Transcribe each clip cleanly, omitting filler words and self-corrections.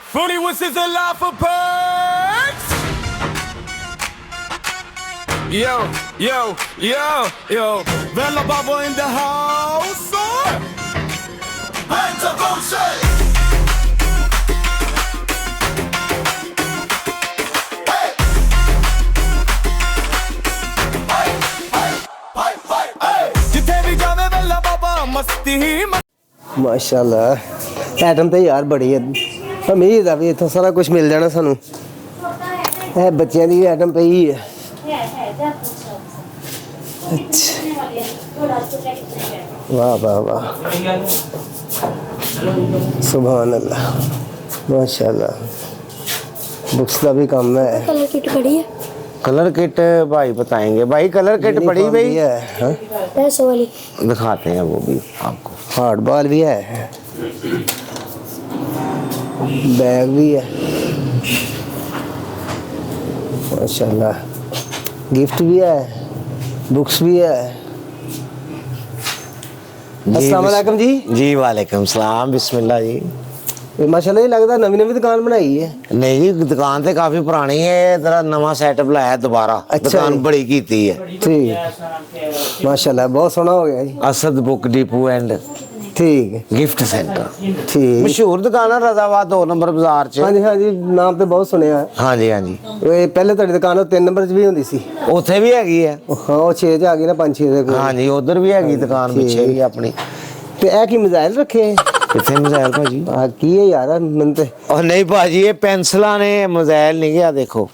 Funny was is a lot for perks. Yo, yo, yo, yo. Bella Baba in the house. Hands up on shit. जिथे भी जावे बल्ला बाबा मस्ती ही माशाल्लाह item तो यार बड़ी है उम्मीद है भी इतना सारा कुछ मिल जाना सानू बच्चों की आइटम पई है अच्छा वाह वाह वाह सुभान अल्लाह माशाल्लाह बुक्स का भी काम है कलर किट बड़ी है कलर किट भाई बताएंगे भाई कलर किट पड़ी भाई है हाँ? पैसों वाली दिखाते हैं वो भी आपको हार्ड बॉल भी है बैग भी है माशाल्लाह गिफ्ट भी है बुक्स भी है अस्सलाम वालेकुम जी जी वालेकुम सलाम बिस्मिल्लाह जी ये माशाल्लाह ये लगता नवी नवी दुकान बनाई है नहीं जी दुकान तो काफी पुरानी है तेरा नवा सेटअप लाया दोबारा अच्छा दुकान जी। बड़ी की है ठीक माशाल्लाह बहुत सोहना हो गया जी असद बुक डिपो एंड ठीक है गिफ्ट सेंटर ठीक मशहूर दुकान है रजाबाद 2 नंबर बाजार च हाँ जी नाम तो बहुत सुनिया है हाँ जी ये पहले ਤੁਹਾਡੀ ਦੁਕਾਨ 3 ਨੰਬਰ 'ਚ ਵੀ ਹੁੰਦੀ ਸੀ ਉੱਥੇ ਵੀ ਹੈਗੀ ਹੈ ਹਾਂ ਉਹ 6 'ਚ ਆ ਗਈ ਨਾ 5 6 ਦੇ ਕੋਲ हाँ जी उधर भी हैगी दुकान पीछे भी अपनी ਤੇ ਇਹ ਕੀ ਮਜ਼ਾਇਲ ਰੱਖੇ कितने मजाइल भाजी ਆ ਕੀ ਹੈ ਯਾਰ ਮੈਨੂੰ ਤੇ और नहीं भाजी ये पेंसिलां ने मजाइल नहीं गया देखो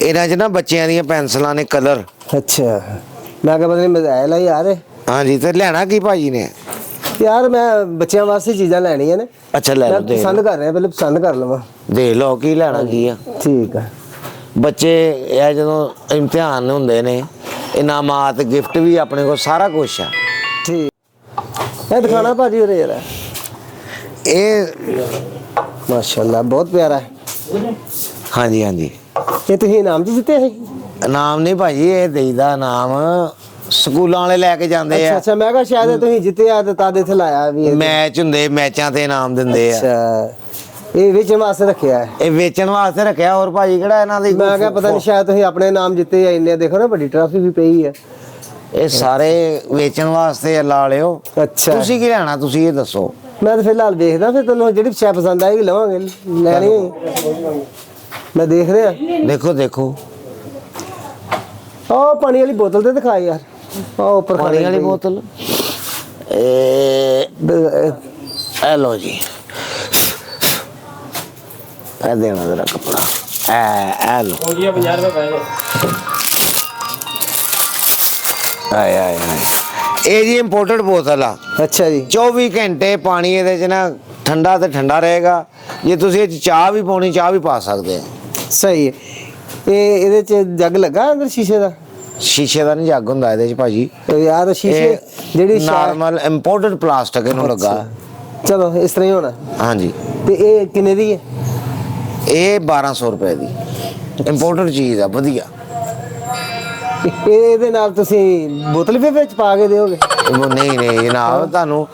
इन्हां च ना बच्चियां दी पेंसिलां ने कलर ਅੱਛਾ ਮੈਂ ਕਿਹਾ ਪਤਾ ਨਹੀਂ ਮਜ਼ਾਇਲ ਆ ਯਾਰ हाँ जी तो लेना की भाजी ने ਯਾਰ ਮੈਂ ਬੱਚਿਆਂ ਵਾਸਤੇ ਚੀਜ਼ਾਂ ਲੈਣੀਆਂ ਨੇ अच्छा ले ਮੈਂ लो दे ਪਸੰਦ ਕਰ ਰਿਹਾ ਪਹਿਲੇ ਪਸੰਦ ਕਰ ਲਵਾਂ दे लो की लेना की है ਠੀਕ ਆ ਬੱਚੇ ਇਹ ਜਦੋਂ ਇਮਤਿਹਾਨ ਹੁੰਦੇ ਨੇ ਇਨਾਮਾਤ ਗਿਫਟ ਵੀ ਆਪਣੇ ਕੋਲ ਸਾਰਾ ਕੁਝ ਆ ਠੀਕ ਇਹ ਦਿਖਾਣਾ ਭਾਜੀ ਉਰੇ ਯਾਰ ਇਹ ਮਾਸ਼ਾਅੱਲਾ ਬਹੁਤ ਪਿਆਰਾ ਹੈ ਹਾਂਜੀ ਹਾਂਜੀ ਇਹ ਤੁਸੀਂ ਇਨਾਮ 'ਚ ਜਿੱਤੇ ਹੈ ਇਨਾਮ ਨਹੀਂ ਭਾਜੀ ਇਹ ਦੇਈਦਾ ਇਨਾਮ ਸਕੂਲਾਂ ਵਾਲੇ ਲੈ ਕੇ ਜਾਂਦੇ ਅੱਛਾ ਆ ਅੱਛਾ ਮੈਂ ਕਿਹਾ ਸ਼ਾਇਦ ਤੁਸੀਂ ਜਿੱਤਿਆ ਤੇ ਤਾਂ ਇੱਥੇ ਲਾਇਆ ਵੀ ਇਹ। ਮੈਚ ਹੁੰਦੇ ਮੈਚਾਂ ਤੇ ਇਨਾਮ ਦਿੰਦੇ ਆ ਅੱਛਾ ਇਹ ਵਿੱਚ ਵਾਸਤੇ ਰੱਖਿਆ ਹੈ ਇਹ ਵੇਚਣ ਵਾਸਤੇ ਰੱਖਿਆ ਹੋਰ ਭਾਜੀ ਕਿਹੜਾ ਇਹਨਾਂ ਦੀ ਮੈਂ ਕਿਹਾ ਪਤਾ ਨਹੀਂ ਸ਼ਾਇਦ ਤੁਸੀਂ ਆਪਣੇ ਨਾਮ ਜਿੱਤੇ ਆ ਇੰਨੇ ਦੇਖੋ ਨਾ ਵੱਡੀ ਟਰਾਫੀ ਵੀ ਪਈ ਹੈ ਇਹ ਸਾਰੇ ਵੇਚਣ ਵਾਸਤੇ ਲਾ ਲਿਓ ਅੱਛਾ ਤੁਸੀਂ ਕੀ ਲੈਣਾ ਤੁਸੀਂ ਇਹ ਦੱਸੋ ਮੈਂ ਤਾਂ ਫਿਲਹਾਲ ਦੇਖਦਾ ਫਿਰ ਤੈਨੂੰ ਜਿਹੜੀ ਸ਼ੈ ਪਸੰਦ ਆਏਗੀ ਲਵਾਂਗੇ ਲੈਣੀ ਹੈ। ਮੈਂ ਦੇਖ ਰਿਹਾ ਦੇਖੋ ਦੇਖੋ ਉਹ ਪਾਣੀ ਵਾਲੀ ਬੋਤਲ ਤੇ ਦਿਖਾ ਯਾਰ ਉਹ ਉੱਪਰ ਪਾਣੀ ਖਾਲੀ ਵਾਲੀ ਪਈ। ਬੋਤਲ ਇਹ ਲੋ ਜੀ ਇਹ ਦੇਣਾ ਜਰਾ ਕਪੜਾ ਇਹ ਲੋ ਹੋ ਗਿਆ 50 ਰੁਪਏ ਪੈ ਆਏ ਆਏ ਆਏ ਇਹ ਜੀ ਇੰਪੋਰਟਡ ਬੋਤਲ ਆ ਅੱਛਾ ਜੀ 24 ਘੰਟੇ ਪਾਣੀ ਇਹਦੇ ਚ ਨਾ ਠੰਡਾ ਤੇ ਠੰਡਾ ਰਹੇਗਾ ਜੇ ਤੁਸੀਂ ਇਹ 'ਚ ਚਾਹ ਵੀ ਪਾਉਣੀ ਚਾਹ ਵੀ ਪਾ ਸਕਦੇ ਆ ਸਹੀ ਹੈ ਇਹ ਇਹਦੇ ਚ ਜੱਗ ਲੱਗਾ ਅੰਦਰ ਸ਼ੀਸ਼ੇ ਦਾ ਸ਼ੀਸ਼ੇ ਦਾ ਨਹੀਂ ਜੱਗ ਹੁੰਦਾ ਇਹਦੇ ਚ ਭਾਜੀ ਯਾਰ ਸ਼ੀਸ਼ੇ ਜਿਹੜੀ ਨਾਰਮਲ ਇੰਪੋਰਟਡ ਪਲਾਸਟਿਕ ਇਹਨੂੰ ਲੱਗਾ ਚਲੋ ਇਸ ਤਰ੍ਹਾਂ ਹੀ ਹੋਣਾ ਹਾਂਜੀ ਤੇ ਇਹ ਕਿੰਨੇ ਦੀ ਹੈ ਇਹ 1200 ਰੁਪਏ ਦੀ ਇੰਪੋਰਟਡ ਚੀਜ਼ ਆ ਵਧੀਆ ਇਹਦੇ ਨਾਲ ਤੁਸੀਂ ਬੋਤਲ ਵੀ ਵਿੱਚ ਪਾ ਕੇ ਦਿਓਗੇ ਉਹ ਨਹੀਂ ਨਹੀਂ ਜਨਾਬ ਤੁਹਾਨੂੰ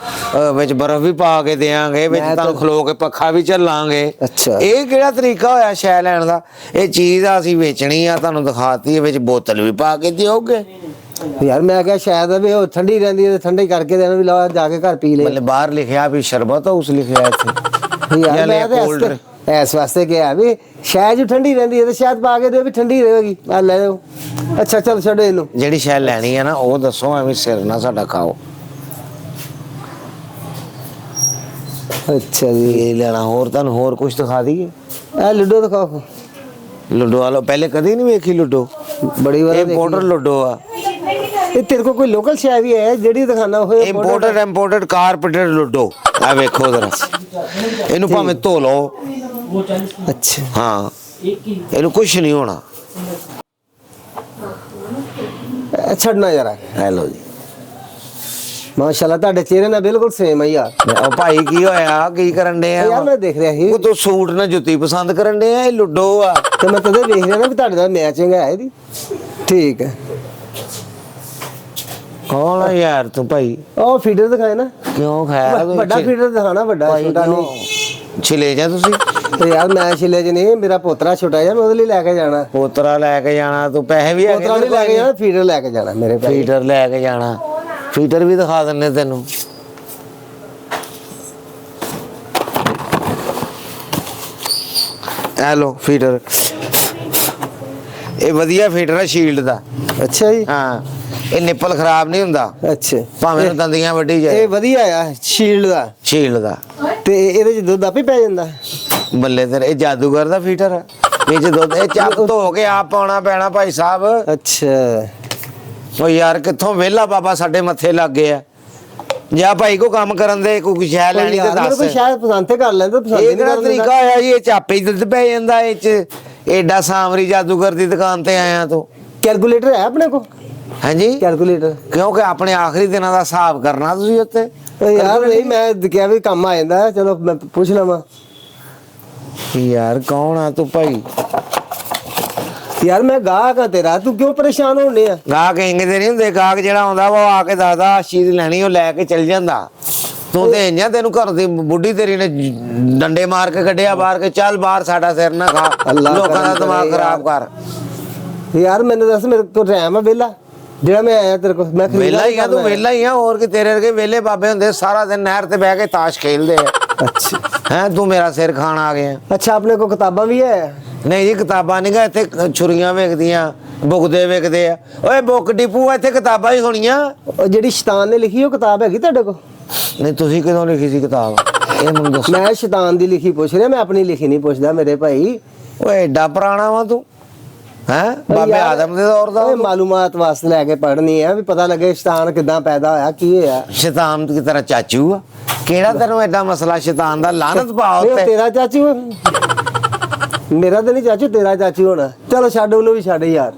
ਵਿੱਚ ਬਰਫ਼ ਵੀ ਪਾ ਕੇ ਦੇਾਂਗੇ ਵਿੱਚ ਤੁਹਾਨੂੰ ਖਲੋ ਕੇ ਪੱਖਾ ਵੀ ਚੱਲਾਂਗੇ ਅੱਛਾ ਇਹ ਕਿਹੜਾ ਤਰੀਕਾ ਹੋਇਆ ਸ਼ੈ ਲੈਣ ਦਾ ਇਹ ਚੀਜ਼ ਆ ਅਸੀਂ ਵੇਚਣੀ ਆ ਤੁਹਾਨੂੰ ਦਿਖਾਤੀ ਹੈ ਵਿੱਚ ਬੋਤਲ ਵੀ ਪਾ ਕੇ ਦਿਓਗੇ ਯਾਰ ਮੈਂ ਕਿਹਾ ਸ਼ਾਇਦ ਵੀ ਉਹ ਠੰਡੀ ਰਹਿੰਦੀ ਹੈ ਠੰਡੀ ਕਰਕੇ ਦੇਣਾ ਵੀ ਲਾ ਜਾ ਕੇ ਘਰ ਪੀ ਲੈ ਮਤਲਬ ਬਾਹਰ ਲਿਖਿਆ ਵੀ ਸ਼ਰਬਤ ਹਾਊਸ ਲਿਖਿਆ ਇੱਥੇ ਯਾਰ ਜਾਂ ਮੈਂ cold ਤਾਂ ਇਸ ਵਾਸਤੇ ਕਿਹਾ ਵੀ ਸ਼ਾਇਦ ਜੋ ਠੰਡੀ ਰਹਿੰਦੀ ਹੈ ਤੇ ਸ਼ਾਇਦ ਪਾ ਕੇ ਦਿਓ ਵੀ ਠੰਡੀ ਰਹੇਗੀ ਆ ਲੈ ਲਓ ਅੱਛਾ ਚਲ ਛੱਡੋ ਇਹਨੂੰ ਜਿਹੜੀ ਸ਼ੈ ਲੈਣੀ ਆ ਨਾ ਉਹ ਦੱਸੋ ਐਵੇਂ ਸਿਰ ਨਾ ਸਾਡਾ ਖਾਓ ਅੱਛਾ ਜੀ ਇਹ ਲੈਣਾ ਹੋਰ ਤੁਹਾਨੂੰ ਹੋਰ ਕੁਝ ਦਿਖਾ ਦਈਏ ਇਹ ਲੁੱਡੋ ਦਿਖਾਓ ਲੁੱਡੋ ਵਾਲੋ ਪਹਿਲੇ ਕਦੀ ਨਹੀਂ ਵੇਖੀ ਲੁੱਡੋ ਬੜੀ ਵਾਰ ਇਹ ਪਾਊਡਰ ਲੁੱਡੋ ਆ ਇਹ ਤੇਰੇ ਕੋਲ ਕੋਈ ਲੋਕਲ ਸ਼ੈ ਵੀ ਹੈ ਜਿਹੜੀ ਦਿਖਾਣਾ ਹੋਏ ਇੰਪੋਰਟਡ ਕਾਰਪੇਟਡ ਲੁੱਡੋ ਆ ਵੇਖੋ ਜ਼ਰਾ ਇਹਨੂੰ ਭਾਵੇਂ ਧੋ ਲਓ ਅੱਛਾ ਹਾਂ ਇਹਨੂੰ ਕੁਝ ਨਹੀਂ ਹੋਣਾ ਛੱਡਣਾ ਯਾਰ ਹੈਲੋ ਜੀ ਮਾਸ਼ਾਅੱਲਾ ਤੁਹਾਡੇ ਚਿਹਰੇ ਨਾਲ ਬਿਲਕੁਲ ਸੇਮ ਹੈ ਯਾਰ ਉਹ ਭਾਈ ਕੀ ਹੋਇਆ ਕੀ ਕਰਨ ਦੇ ਯਾਰ ਆ ਮੈਂ ਦੇਖ ਰਿਹਾ ਸੀ ਉਹ ਤੋਂ ਸੂਟ ਨਾਲ ਜੁੱਤੀ ਪਸੰਦ ਕਰਨ ਦੇ ਆ ਇਹ ਲੁੱਡੋ ਆ ਤੇ ਮੈਂ ਤਦੇ ਵੇਖ ਰਿਹਾ ਨਾ ਵੀ ਤੁਹਾਡੇ ਨਾਲ ਮੈਚਿੰਗ ਹੈ ਇਹਦੀ ਠੀਕ ਹੈ ਕੌਣ ਆ ਯਾਰ ਤੂੰ ਭਾਈ ਉਹ ਫੀਡਰ ਦਿਖਾਏ ਨਾ ਕਿਉਂ ਖਾਇਆ ਵੱਡਾ ਫੀਡਰ ਦਿਖਾਣਾ ਵੱਡਾ ਭਾਈ ਛੋਟਾ ਕਿਉਂ? ਨਹੀਂ ਛਿਲੇ ਜਾ ਤੁਸੀਂ ਤੇ ਯਾਰ ਮੈਂ ਛਿਲੇ ਚ ਨਹੀਂ, ਮੇਰਾ ਪੋਤਰਾ ਛੋਟਾ ਜਿਹਾ, ਮੈਂ ਉਹਦੇ ਲਈ ਲੈ ਕੇ ਜਾਣਾ। ਪੋਤਰਾ ਲੈ ਕੇ ਜਾਣਾ, ਤੂੰ ਪੈਸੇ ਵੀ ਹੈਗੇ ਪੋਤਰਾ ਨਹੀਂ ਲੈ ਕੇ ਜਾਣਾ, ਫੀਡਰ ਲੈ ਕੇ ਜਾਣਾ ਮੇਰੇ ਭਾਈ। ਫੀਟਰ ਲੈ ਕੇ ਜਾਣਾ, ਫੀਟਰ ਵੀ ਦਿਖਾ ਦਿੰਨੇ ਤੈਨੂੰ। ਇਹ ਲੋ ਫੀਟਰ, ਇਹ ਵਧੀਆ ਫੀਟਰ ਹੈ ਸ਼ੀਲਡ ਦਾ। ਅੱਛਾ ਜੀ। ਹਾਂ, ਇਹ ਨਿੱਪਲ ਖਰਾਬ ਨਹੀਂ ਹੁੰਦਾ, ਅੱਛਾ ਭਾਵੇਂ ਨੂੰ ਦੰਦੀਆਂ ਵੱਢੀ ਜਾਏ। ਇਹ ਵਧੀਆ ਆ ਸ਼ੀਲਡ ਦਾ। ਸ਼ੀਲਡ ਦਾ ਤੇ ਇਹਦੇ ਚ ਦੁੱਧ ਆਪੇ ਪੈ ਜਾਂਦਾ। ਬੱਲੇ ਤੇਰੇ, ਇਹ ਜਾਦੂਗਰ ਦਾ ਫੀਟਰ ਹੈ। ਇਹ ਚ ਦੁੱਧ, ਇਹ ਚੱਪ ਧੋ ਕੇ ਆਪ ਪਾਉਣਾ ਪੈਣਾ ਭਾਈ ਸਾਹਿਬ। ਅੱਛਾ ਉਹ ਯਾਰ ਕਿੱਥੋਂ ਵਿਹਲਾ ਬਾਬਾ ਸਾਡੇ ਮੱਥੇ ਲੱਗ ਗਿਆ। ਜਾਂ ਭਾਈ ਕੋ ਕੰਮ ਕਰਨ ਦੇ, ਕੋਈ ਸ਼ੈ ਲੈਣੀ ਤੇ ਯਾਰ ਮੇਰੇ ਦੱਸ। ਕੋਲ ਸ਼ਾਇਦ ਪਸੰਦ ਤੇ ਕਰ ਲੈਂਦਾ, ਪਸੰਦ ਇਹ ਨਹੀਂ ਕਿਹੜਾ ਕਰਨ ਤਰੀਕਾ ਹੋਇਆ ਜੀ? ਇਹ ਚਾਪੇ ਹੀ ਦੁੱਧ ਪੈ ਜਾਂਦਾ ਇਹ ਚ। ਏਡਾ ਸਾਮਰੀ ਜਾਦੂਗਰ ਦੀ ਦੁਕਾਨ ਤੇ ਆਇਆ ਤੂੰ। ਕੈਲਕੂਲੇਟਰ ਹੈ ਆਪਣੇ ਕੋਲ? ਹਾਂਜੀ, ਕੈਲਕੂਲੇਟਰ। ਕਿਉਂਕਿ ਆਪਣੇ ਆਖਰੀ ਦਿਨਾਂ ਦਾ ਹਿਸਾਬ ਕਰਨਾ ਤੁਸੀਂ ਉੱਤੇ। ਯਾਰ ਨਹੀਂ, ਮੈਂ ਕਿਹਾ ਵੀ ਕੰਮ ਆ ਜਾਂਦਾ, ਚਲੋ ਮੈਂ ਪੁੱਛ ਲਵਾਂ। ਯਾਰ ਕੌਣ ਆ ਤੂੰ ਭਾਈ? ਯਾਰ ਮੈਂ ਗਾਹਕ ਆ ਤੇਰਾ, ਤੂੰ ਕਿਉਂ ਪਰੇਸ਼ਾਨ ਹੋਣੇ ਆ? ਗਾਹਕ ਇੰਗੇ ਦੇ ਨਹੀਂ ਹੁੰਦੇ। ਗਾਹਕ ਜਿਹੜਾ ਆਉਂਦਾ ਵਾ ਉਹ ਆ ਕੇ ਦੱਸਦਾ ਚੀਜ਼ ਲੈਣੀ, ਉਹ ਲੈ ਕੇ ਚੱਲ ਜਾਂਦਾ। ਤੂੰ ਤੇ ਇੰਜਾਂ, ਤੈਨੂੰ ਘਰ ਦੀ ਬੁੱਢੀ ਤੇਰੀ ਨੇ ਡੰਡੇ ਮਾਰ ਕੇ ਕੱਢਿਆ ਬਾਹਰ ਕੇ, ਚੱਲ ਬਾਹਰ, ਸਾਡਾ ਸਿਰ ਨਾ ਖਾ, ਲੋਕਾਂ ਦਾ ਦਿਮਾਗ ਖਰਾਬ ਕਰ। ਯਾਰ ਮੈਨੂੰ ਦੱਸ, ਮੇਰੇ ਕੋਲ ਟਾਈਮ ਆ ਵਿਹਲਾ ਜਿਹੜਾ ਮੈਂ ਆਇਆ ਤੇਰੇ ਕੋਲ? ਮੈਂ ਵਿਹਲਾ ਹੀ ਆ ਤੂੰ, ਵਿਹਲਾ ਹੀ ਆ। ਹੋਰ ਕਿ ਤੇਰੇ ਵਰਗੇ ਵਿਹਲੇ ਬਾਬੇ ਹੁੰਦੇ ਸਾਰਾ ਦਿਨ ਨਹਿਰ ਤੇ ਬਹਿ ਕੇ ਤਾਸ਼ ਖੇਲਦੇ ਆ। ਅੱਛਾ ਹੈਂ, ਤੂੰ ਮੇਰਾ ਸਿਰ ਖਾਣ ਆ ਗਿਆ। ਅੱਛਾ, ਆਪਣੇ ਕੋਲ ਕਿਤਾਬਾਂ ਵੀ ਹੈ? ਨਹੀਂ ਜੀ, ਕਿਤਾਬਾਂ ਨਹੀਂ ਗਾ ਇੱਥੇ, ਛੁਰੀਆਂ ਵੇਚਦੀਆਂ, ਬੁੱਕਦੇ ਵੇਚਦੇ ਆ। ਓਏ ਬੁੱਕ ਡਿਪੂ, ਇੱਥੇ ਕਿਤਾਬਾਂ ਹੀ ਹੋਣੀਆਂ। ਉਹ ਜਿਹੜੀ ਸ਼ੈਤਾਨ ਨੇ ਲਿਖੀ ਉਹ ਕਿਤਾਬ ਹੈਗੀ ਤੁਹਾਡੇ ਕੋਲ? ਨਹੀਂ, ਤੁਸੀਂ ਕਦੋਂ ਲਿਖੀ ਸੀ ਕਿਤਾਬ? ਇਹ ਮੈਨੂੰ ਦੱਸੋ। ਮੈਂ ਸ਼ੈਤਾਨ ਦੀ ਲਿਖੀ ਪੁੱਛ ਰਿਹਾ, ਮੈਂ ਆਪਣੀ ਲਿਖੀ ਨਹੀਂ ਪੁੱਛਦਾ ਮੇਰੇ ਭਾਈ। ਓਏ ਏਡਾ ਪੁਰਾਣਾ ਵਾ ਤੂੰ, ਹੈਂ? ਬਾਬੇ ਯਾਰ, ਆਦਮ ਦੇ ਦੌਰ ਦਾ। ਓਏ ਮਾਲੂਮਾਤ ਵਾਸਤੇ ਲੈ ਕੇ ਪੜ੍ਹਨੀ ਆ, ਵੀ ਪਤਾ ਲੱਗੇ ਸ਼ੈਤਾਨ ਕਿੱਦਾਂ ਪੈਦਾ ਹੋਇਆ, ਕੀ ਹੋਇਆ। ਸ਼ੈਤਾਨ ਕੀ ਤਰ੍ਹਾਂ ਚਾਚੂ ਆ? ਕਿਹੜਾ ਤੈਨੂੰ ਐਡਾ ਮਸਲਾ ਸ਼ੈਤਾਨ ਦਾ? ਲਾਨਤ ਪਾ ਨਹੀਂ, ਉਹ ਉੱਤੇ। ਤੇਰਾ ਚਾਚੂ ਆ। ਮੇਰਾ ਤਾਂ ਨਹੀਂ ਚਾਚੂ, ਤੇਰਾ ਚਾਚੂ ਹੋਣਾ। ਚਲੋ ਛੱਡ, ਉਹਨੂੰ ਵੀ ਛੱਡ ਯਾਰ।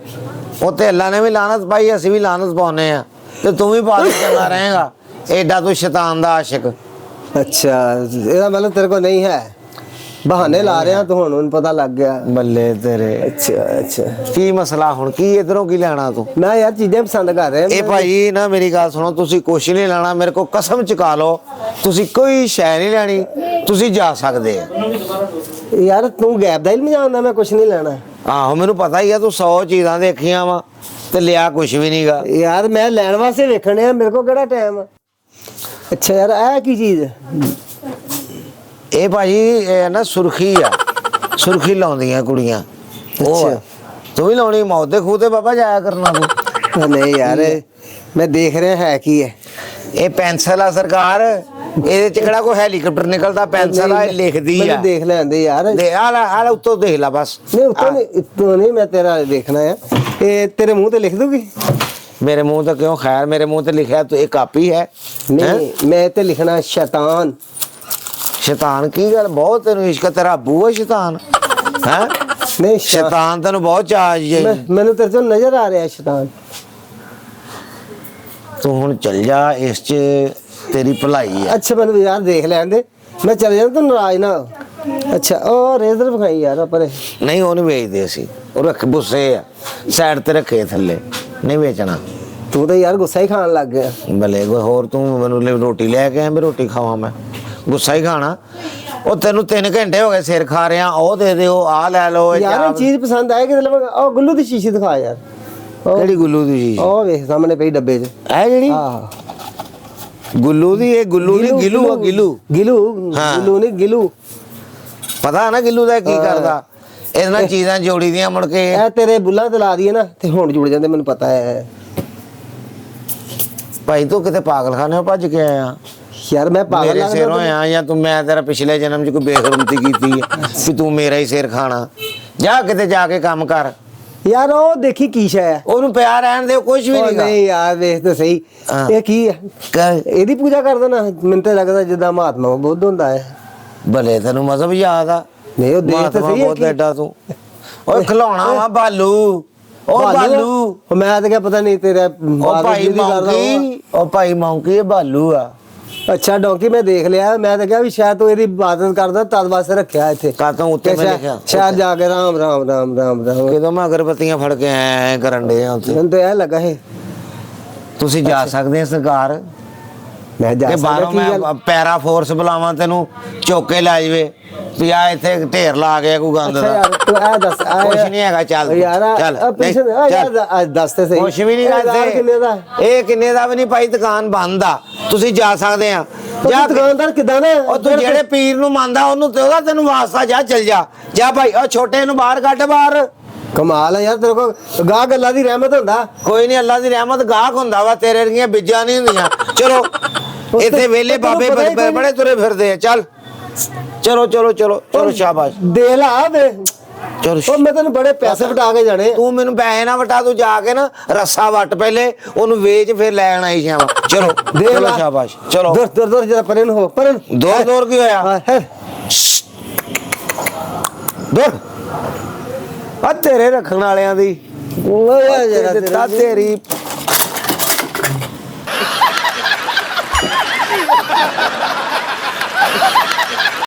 ਉੱਤੇ ਅੱਲਾ ਨੇ ਵੀ ਲਾਨਤ ਪਾਈ, ਅਸੀਂ ਵੀ ਲਾਨਤ ਪਾਉਨੇ ਆ, ਤੇ ਤੂੰ ਵੀ ਪਾ ਕੇ ਚੰਗਾ ਰਹੇਗਾ। ਏਡਾ ਤੂੰ ਸ਼ੈਤਾਨ ਦਾ ਆਸ਼ਿਕ। ਅੱਛਾ, ਇਹਦਾ ਮਤਲਬ ਤੇਰੇ ਕੋਲ ਨਹੀਂ ਹੈ, ਬਹਾਨੇ ਲਾ ਰਿਹਾ ਤੂੰ, ਹੁਣ ਪਤਾ ਲੱਗ ਗਿਆ। ਬੱਲੇ ਤੇਰੇ। ਅੱਛਾ ਅੱਛਾ, ਕੀ ਮਸਲਾ ਹੁਣ? ਕੀ ਇਧਰੋਂ ਕੀ ਲੈਣਾ ਤੂੰ? ਮੈਂ ਯਾਰ ਚੀਜ਼ਾਂ ਪਸੰਦ ਕਰ ਰਿਹਾ। ਇਹ ਭਾਈ ਨਾ, ਮੇਰੀ ਗੱਲ ਸੁਣੋ, ਤੁਸੀਂ ਕੁਛ ਨਹੀਂ ਲੈਣਾ, ਮੇਰੇ ਕੋਲ ਕਸਮ ਚੁਕਾ ਲਓ, ਤੁਸੀਂ ਕੋਈ ਸ਼ੈ ਨਹੀਂ ਲੈਣੀ, ਤੁਸੀਂ ਜਾ ਸਕਦੇ ਆ। ਯਾਰ ਤੂੰ ਗੈਪ ਦਾ ਇਲਮ ਜਾਣਦਾ, ਮੈਂ ਕੁਛ ਨਹੀਂ ਲੈਣਾ। ਆਹੋ, ਮੈਨੂੰ ਪਤਾ ਹੀ ਆ, ਤੂੰ 100 ਚੀਜ਼ਾਂ ਦੇਖੀਆਂ ਵਾ ਤੇ ਲਿਆ ਕੁਛ ਵੀ ਨਹੀਂਗਾ। ਯਾਰ ਮੈਂ ਲੈਣ ਵਾਸਤੇ ਵੇਖਣ ਆ, ਮੇਰੇ ਕੋਲ ਕਿਹੜਾ ਟਾਈਮ ਆ। ਅੱਛਾ ਯਾਰ, ਇਹ ਕੀ ਚੀਜ਼ ਹੈ? ਇਹ ਭਾਜੀ ਇਹ ਨਾ ਸੁਰਖੀ ਆ, ਸੁਰਖੀ ਲਾਉਂਦੀਆਂ ਕੁੜੀਆਂ। ਉਹ ਆ। ਤੂੰ ਵੀ ਲਾਉਣੀ? ਮੌਤ ਦੇ ਖੂਹ ਤੇ ਬਾਬਾ ਜਾਇਆ ਕਰਨਾ ਤੂੰ। ਨਹੀਂ ਯਾਰ, ਮੈਂ ਦੇਖ ਰਿਹਾ ਹੈ ਕੀ ਹੈ। ਇਹ ਪੈਨਸਲ ਆ ਸਰਕਾਰ, ਇਹਦੇ ਚ ਕਿਹੜਾ ਕੋਈ ਹੈਲੀਕਾਪਟਰ ਨਿਕਲਦਾ? ਪੈਨਸਲ ਆ, ਇਹ ਲਿਖਦੀ ਆ। ਮੈਨੂੰ ਦੇਖ ਲੈਂਦੇ ਯਾਰ। ਦੇ ਆ ਲੈ ਉੱਤੋਂ ਦੇਖ ਲੈ ਬਸ। ਨਹੀਂ ਉੱਤੋਂ ਨਹੀਂ, ਇੱਥੋਂ ਨਹੀਂ, ਮੈਂ ਤੇਰਾ ਦੇਖਣਾ ਆ। ਇਹ ਤੇਰੇ ਮੂੰਹ ਤੇ ਲਿਖ ਦੂਗੀ? ਮੇਰੇ ਮੂੰਹ ਤੇ ਕਿਉਂ? ਖੈਰ, ਮੇਰੇ ਮੂੰਹ ਤੇ ਲਿਖਿਆ ਤੂੰ, ਇਹ ਕਾਪੀ ਹੈ। ਨਹੀਂ, ਮੈਂ ਤੇ ਲਿਖਣਾ ਸ਼ੈਤਾਨ। ਸ਼ੈਤਾਨ? ਕੀ ਗੱਲ, ਬਹੁਤ ਤੈਨੂੰ ਇਸ਼ਕ, ਤੇਰਾ ਅੱਬੂ ਹੈ ਸ਼ੈਤਾਨ? ਹੈ ਨਹੀਂ ਸ਼ੈਤਾਨ ਤੈਨੂੰ ਬਹੁਤ ਚਾਹ ਜੀ। ਮੈਨੂੰ ਤੇਰੇ ਤੋਂ ਨਜ਼ਰ ਆ ਰਿਹਾ ਸ਼ੈਤਾਨ। ਤੂੰ ਹੁਣ ਚੱਲ ਜਾ, ਇਸ ਚ ਤੇਰੀ ਭਲਾਈ ਹੈ। ਅੱਛਾ ਮੈਨੂੰ ਯਾਰ ਦੇਖ ਲੈਣ ਦੇ, ਮੈਂ ਚਲ ਜਾਂਦਾ, ਤੂੰ ਨਾਰਾਜ਼ ਨਾ ਹੋ। ਅੱਛਾ, ਉਹ ਰੇਜ਼ਰ ਵਿਖਾਈ ਯਾਰ ਪਰੇ। ਨਹੀਂ, ਉਹ ਨਹੀਂ ਵੇਚਦੇ ਅਸੀਂ, ਉਹ ਰੱਖ ਬੁੱਸੇ ਆ, ਸਾਈਡ ਤੇ ਰੱਖੇ ਥੱਲੇ, ਨਹੀਂ ਵੇਚਣਾ। ਤੂੰ ਤਾਂ ਯਾਰ ਗੁੱਸਾ ਹੀ ਖਾਣ ਲੱਗ ਗਿਆ। ਭਲੇ ਕੋਈ ਹੋਰ, ਤੂੰ ਮੈਨੂੰ ਰੋਟੀ ਲੈ ਕੇ ਆਇਆ, ਮੈਂ ਰੋਟੀ ਖਾਵਾਂ? ਮੈਂ ਗੁੱਸਾ ਹੀ ਖਾਣਾ। ਉਹ ਤੈਨੂੰ 3 ਘੰਟੇ ਹੋ ਗਏ ਸਿਰ ਖਾ ਰਿਹਾ, ਉਹ ਦੇ ਦਿਓ, ਆ ਲੈ ਲਓ। ਯਾਰ ਇਹ ਚੀਜ਼ ਪਸੰਦ ਆਏ ਕਿ ਉਹ ਗੁੱਲੂ ਦੀ ਸ਼ੀਸ਼ੀ ਦਿਖਾ ਯਾਰ। ਕਿਹੜੀ ਗੁੱਲੂ ਦੀ ਚੀਜ਼? ਉਹ ਵੇਖ ਸਾਹਮਣੇ ਪਈ ਡੱਬੇ 'ਚ। ਇਹ ਜਿਹੜੀ ਆਹ ਗੁੱਲੂ ਦੀ? ਇਹ ਗੁੱਲੂ ਨਹੀਂ, ਗਿਲੂ ਆ, ਗਿਲੂ। ਗਿਲੂ? ਹਾਂ। ਗਿਲੂ ਨਹੀਂ, ਗਿਲੂ। ਪਤਾ ਨਾ ਗਿੱਲੂ ਦਾ ਕੀ ਕਰਦਾ? ਇਹਦੇ ਨਾਲ ਚੀਜ਼ਾਂ ਜੋੜੀ ਦੀਆਂ ਮੁੜ ਕੇ। ਇਹ ਤੇਰੇ ਬੁੱਲਾਂ ਤੇ ਲਾ ਦਈਏ ਨਾ ਤੇ ਹੁਣ ਜੁੜ ਜਾਂਦੇ, ਮੈਨੂੰ ਪਤਾ ਹੈ। ਭਾਈ ਤੂੰ ਕਿਤੇ ਪਾਗਲਖਾਨੇ ਭੱਜ ਕੇ ਆਇਆ? ਯਾਰ ਮੈਂ ਪਾਗਲ ਮੇਰੇ ਸਿਰ ਲੱਗਦਾ? ਹੋਇਆ ਜਾਂ ਤੂੰ, ਮੈਂ ਤੇਰਾ ਪਿਛਲੇ ਜਨਮ 'ਚ ਕੋਈ ਬੇਖਰਮਤੀ ਕੀਤੀ ਹੈ ਕਿ ਤੂੰ ਮੇਰਾ ਹੀ ਸਿਰ ਖਾਣਾ? ਜਾ ਕਿਤੇ ਜਾ ਕੇ ਕੰਮ ਕਰ। ਯਾਰ ਉਹ ਦੇਖੀ ਕੀ ਸ਼ੈ ਹੈ? ਉਹਨੂੰ ਪਿਆ ਰਹਿਣ ਦੇ, ਕੁਝ ਵੀ ਉਹ ਨਹੀਂ। ਨਹੀਂ ਯਾਰ, ਵੇਖ ਤਾਂ ਸਹੀ, ਹਾਂ। ਇਹ ਕੀ ਹੈ? ਇਹਦੀ ਪੂਜਾ ਕਰ ਦੇਣਾ? ਮੈਨੂੰ ਤਾਂ ਲੱਗਦਾ ਜਿੱਦਾਂ ਮਹਾਤਮਾ ਬੁੱਧ ਹੁੰਦਾ ਹੈ। ਭਲੇ ਤੈਨੂੰ ਮਜ਼ਹਬ ਯਾਦ ਆ? ਨਹੀਂ ਉਹ ਦੇਖ ਤਾਂ ਮਹਾਤਮਾ ਸਹੀ ਹੈ ਬੁੱਧ ਕੀ। ਐਡਾ ਤੂੰ। ਓਏ ਖਿਲਾਉਣਾ ਵਾ ਬਾਲੂ, ਉਹ ਬਾਲੂ। ਉਹ ਮੈਂ ਤਾਂ ਕਿਹਾ ਪਤਾ ਨਹੀਂ ਤੇਰਾ ਉਹ ਭਾਈ ਮੌਂਕੀ, ਉਹ ਭਾਈ ਮੌਂਕੀ, ਇਹ ਬਾਲੂ ਆ। ਅੱਛਾ ਡੌਂਕੀ, ਮੈਂ ਦੇਖ ਲਿਆ, ਮੈਂ ਤਾਂ ਕਿਹਾ ਵੀ ਸ਼ਾਇਦ ਤੂੰ ਇਹਦੀ ਇਬਾਦਤ ਕਰਦਾ, ਤਦ ਵਾਸਤੇ ਰੱਖਿਆ ਇੱਥੇ। ਕਾਤੋਂ ਉੱਤੇ ਮੈਂ ਲਿਖਿਆ ਸ਼ਾਇਦ ਜਾ ਕੇ ਰਾਮ ਰਾਮ ਰਾਮ ਰਾਮ ਰਾਮ। ਕਿਦੋਂ ਮੈਂ ਅਗਰਬੱਤੀਆਂ ਫੜ ਕੇ ਐ ਕਰਨ ਦੇ ਆ ਉੱਥੇ। ਮੈਨੂੰ ਤਾਂ ਇਹ ਲੱਗਾ ਇਹ। ਤੁਸੀਂ ਜਾ ਸਕਦੇ ਆ ਸਰਕਾਰ? ਮੈਂ ਜਾ ਕਿ ਸਕਦਾ ਬਾਹਰੋਂ ਕੀ ਗੱਲ? ਮੈਂ ਪੈਰਾ ਫੋਰਸ ਬੁਲਾਵਾਂ ਤੈਨੂੰ ਚੁੱਕ ਕੇ ਲੈ ਜਾਵੇ ਵੀ ਆ ਇੱਥੇ ਢੇਰ ਲਾ ਗਿਆ ਕੋਈ ਗੰਦ ਅੱਛਾ ਦਾ ਯਾਰ ਤੂੰ ਇਹ ਦੱਸ ਕੁਛ ਨਹੀਂ ਹੈਗਾ, ਚੱਲ ਯਾਰ ਚੱਲ, ਆਪਰੇਸ਼ਨ ਨਹੀਂ, ਚੱਲ। ਯਾਰ ਦੱਸ ਤੇ ਸਹੀ ਕੁਛ ਵੀ ਨਹੀਂ ਇਹ ਕਿੰਨੇ ਦਾ ਕਰਦੇ ਇਹ ਕਿੰਨੇ ਦਾ ਵੀ ਨਹੀਂ ਭਾਈ, ਦੁਕਾਨ ਬੰਦ ਆ, ਤੁਸੀਂ ਜਾ ਸਕਦੇ ਆ ਜਾ ਦੁਕਾਨਦਾਰ ਕਿਦਾਂ ਦਾ ਉਹ ਤੂੰ ਜਿਹੜੇ ਪੀਰ ਨੂੰ ਮੰਨਦਾ ਉਹਨੂੰ ਤੇ ਉਹਦਾ ਤੈਨੂੰ ਵਾਸਤਾ ਜਾ ਚੱਲ ਜਾ ਭਾਈ ਉਹ ਛੋਟੇ ਨੂੰ ਬਾਹਰ ਕੱਢ ਬਾਹਰ। ਕਮਾਲ ਹੈ ਯਾਰ ਤੇਰੇ ਕੋਲ ਗਾਹ ਗੱਲਾਂ ਦੀ ਰਹਿਮਤ ਹੁੰਦਾ ਕੋਈ ਨਹੀਂ, ਅੱਲਾ ਦੀ ਰਹਿਮਤ ਗਾਹਕ ਹੁੰਦਾ ਵਾ, ਤੇਰੇ ਵਰਗੀਆਂ ਬਿੱਜਾਂ ਨਹੀਂ ਹੁੰਦੀਆਂ। ਚਲੋ ਇੱਥੇ ਵੇਲੇ ਬਾਬੇ ਬੜੇ ਤੁਰੇ ਫਿਰਦੇ ਆ, ਚੱਲ ਚਲੋ ਚਲੋ ਚਲੋ ਚਲੋ ਸ਼ਾਬਾਸ਼ ਦੇ ਲਾ ਦੇ ਚਲੋ। ਉਹ ਮੈਂ ਤੈਨੂੰ ਬੜੇ ਪੈਸੇ ਵਟਾ ਕੇ ਜਾਣੇ ਤੂੰ ਮੈਨੂੰ ਪੈਸੇ ਨਾ ਵਟਾ, ਤੂੰ ਜਾ ਕੇ ਨਾ ਰੱਸਾ ਵੱਟ ਪਹਿਲੇ ਉਹਨੂੰ ਵੇਚ ਫਿਰ ਲੈਣ ਆਈ ਸ਼ਾਵਾ। ਚਲੋ ਦੇ ਚਲੋ ਲਾ ਸ਼ਾਬਾਸ਼ ਚਲੋ। ਦਰ ਜਰਾ ਪਰੇ ਨੂੰ ਹੋ ਪਰੇ ਨੂੰ। ਦੌਰ ਕੀ ਹੋਇਆ? ਹਾਂ ਹੈ ਦੌੜ ਆ ਤੇਰੇ ਰੱਖਣ ਵਾਲਿਆਂ ਦੀ ਓਏ ਜਰਾ ਦਿੱਤਾ ਤੇਰੀ